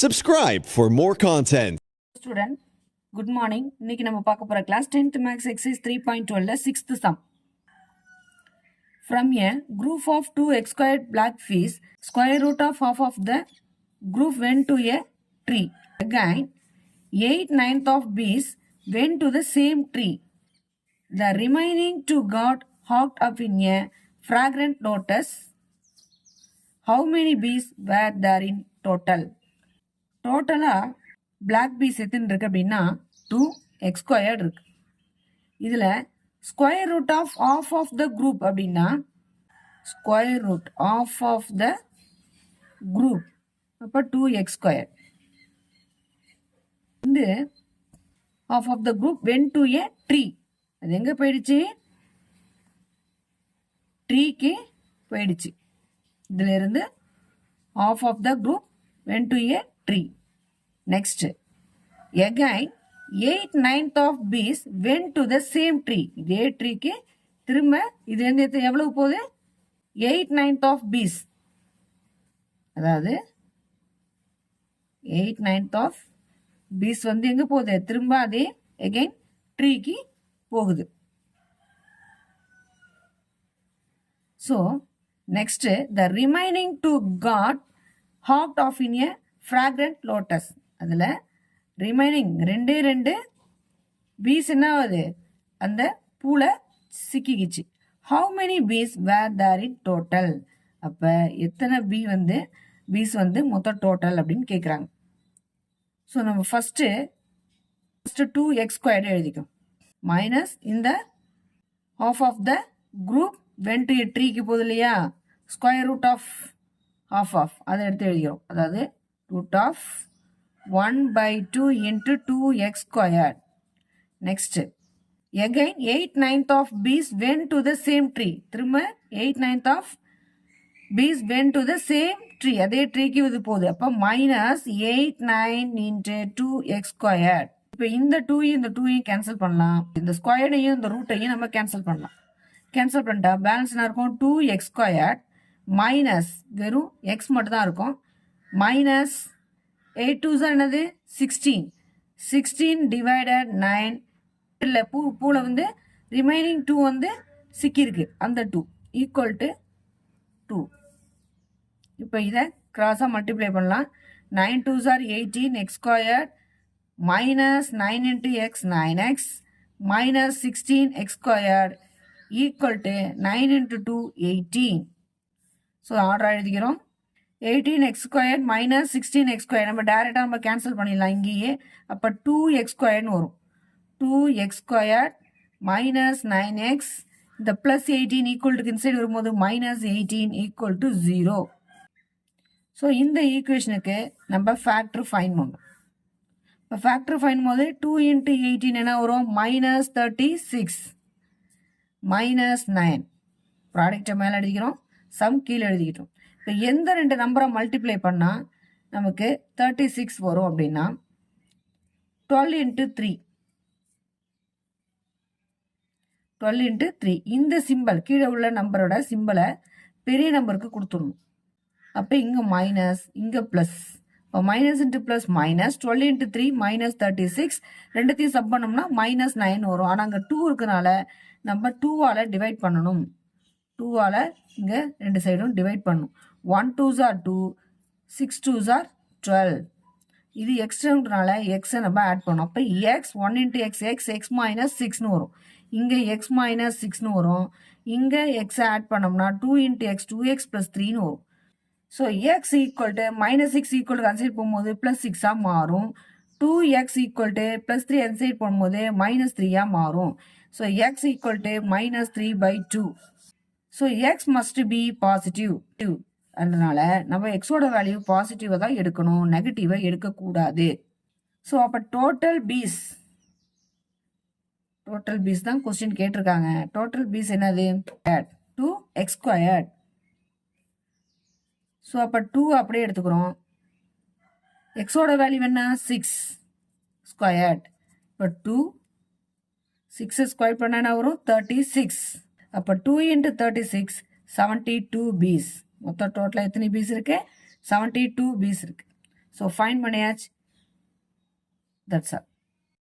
Subscribe for more content. Student, good morning. இன்னைக்கு நம்ம பார்க்க போற class 10th max exercise 3.12 6th sum. From a group of 2x squared black fish, square root of half of the group went to a tree. Again, 8/9 of bees went to the same tree. The remaining two got hooked up in a fragrant lotus. How many bees were there in total? டோட்டலாக black piece எத்தனை இருக்குது அப்படின்னா 2x squared இருக்கு. இதில் square root of half of the group அப்படின்னா square root of of the group அப்போ 2x square. இந்த half of the group went to a tree. அது எங்கே போயிடுச்சு? ட்ரீக்கு போயிடுச்சு. இதில் இருந்து half of the group went to a tree. Next, again 8/9 of bees went to the same tree. இதே ட்ரீக்கு திரும்ப இது எவ்வளவு போகுது? 8/9 of bees, அதாவது 8/9 of bees வந்து எங்க போகுது? திரும்ப அதே again ட்ரீக்கு போகுது. So next, the remaining two got hopped off in a fragrant lotus. அதில் ரிமைனிங் ரெண்டு பீஸ் என்ன ஆகுது? அந்த பூல சிக்கிக்கிச்சு. How many piece were there in total? அப்போ எத்தனை பீஸ் வந்து மொத்தம் டோட்டல் அப்படின்னு கேட்குறாங்க. ஸோ நம்ம ஃபஸ்ட்டு 2x ஸ்கொயர்டு எழுதிக்கும் மைனஸ் இந்த half of the group went to a ட்ரீக்கு போகுது இல்லையா? ஸ்கொயர் ரூட் ஆஃப் ஆஃப் அதை எடுத்து எழுதிக்கிறோம். அதாவது root of 1/2 into 2x squared. Next, again 8/9 of bees went to the same tree. திரும்ப 8/9 of bees went to the same tree. அதே ட்ரீக்கு இது போகுது. அப்போ minus 8/9 into 2x squared. இப்போ இந்த 2யும் கேன்சல் பண்ணலாம். இந்த ஸ்கொயர்டையும் இந்த ரூட்டையும் நம்ம கேன்சல் பண்ணலாம். கேன்சல் பண்ணிட்டா பேலன்ஸ் என்ன இருக்கும்? 2x squared மைனஸ் வெறும் x மட்டும் தான் இருக்கும். மைனஸ் 8 2s என்னது? 16 டிவைடட் 9. இல்லை பூவில் வந்து ரிமைனிங் 2 வந்து சிக்கியிருக்கு. அந்த 2 ஈக்குவல் டு 2. இப்போ இதை கிராஸாக மல்டிப்ளை பண்ணலாம். 9 2s are 18 x squared minus 9 into x 9x minus 16 x squared equal to 9 into 2 18. So order எழுதிக்கிறோம். 18x square minus 16x square நம்ம டைரெக்டாக நம்ம கேன்சல் பண்ணிடலாம் இங்கேயே. அப்போ 2x ஸ்கொயர்னு வரும். 2x ஸ்கொயர் மைனஸ் 9x இந்த ப்ளஸ் 18 ஈக்குவல் டு இன்சைடு வரும்போது மைனஸ் 18 ஈக்குவல் டு 0. ஸோ இந்த ஈக்குவேஷனுக்கு நம்ம ஃபேக்டர் ஃபைன் பண்ணணும். இப்போ ஃபேக்டர் ஃபைன் போது 2 into 18 என்ன வரும்? Minus 36 minus 9. ப்ராடக்டை மேலே எழுதிக்கிறோம், சம் கீழே எழுதிக்கிட்டோம். இப்போ எந்த ரெண்டு நம்பரை மல்டிப்ளை பண்ணால் நமக்கு 36 வரும் அப்படின்னா 12 into 3 இந்த சிம்பிள் கீழே உள்ள நம்பரோட சிம்பிளை பெரிய நம்பருக்கு கொடுத்துடணும். அப்போ இங்கே மைனஸ் இங்கே ப்ளஸ். இப்போ minus into plus minus 12 into 3 minus 36 ரெண்டுத்தையும் சப் பண்ணோம்னா மைனஸ் 9 வரும். ஆனால் அங்கே 2 இருக்கனால நம்ம 2ஆல் டிவைட் பண்ணணும். 2ஆல் இங்கே ரெண்டு சைடும் டிவைட் பண்ணணும். 1 2s are 2, 6 2s are 12. இது எக்ஸ்ட்ரானால எக்ஸை நம்ம ஆட் பண்ணோம். அப்போ எக்ஸ் 1 into எக்ஸ் மைனஸ் 6னு வரும். இங்கே எக்ஸ் மைனஸ் 6னு வரும். இங்கே எக்ஸை ஆட் பண்ணோம்னா 2 into x 2x ப்ளஸ் 3னு வரும். So x equal to minus 6 equal to அன்சைட் போகும்போது ப்ளஸ் 6ஆக மாறும். 2x ஈக்குவல் டு ப்ளஸ் 3 அன்சைட் போகும்போது மைனஸ் 3ஆக மாறும். So x equal to minus 3/2. So X must be positive. அதனால நம்ம எக்ஸோட வேல்யூ பாசிட்டிவை தான் எடுக்கணும், நெகட்டிவை எடுக்கக்கூடாது. ஸோ அப்போ டோட்டல் பீஸ் தான் கொஸ்டின் கேட்டிருக்காங்க. டோட்டல் பீஸ் என்னது? 2x squared. ஸோ அப்போ 2 அப்படியே எடுத்துக்கிறோம். எக்ஸோட வேல்யூ என்ன? 6 ஸ்கொயர்ட். இப்போ 2 6 ஸ்கொயர் பண்ண என்ன வரும்? 36. அப்போ 2 into 36 72 பீஸ். மொத்தம் டோட்டலாக எத்தனை பீஸ் இருக்கு? 72 பீஸ் இருக்கு. ஸோ ஃபைன் பண்ணியாச்சு. That's all.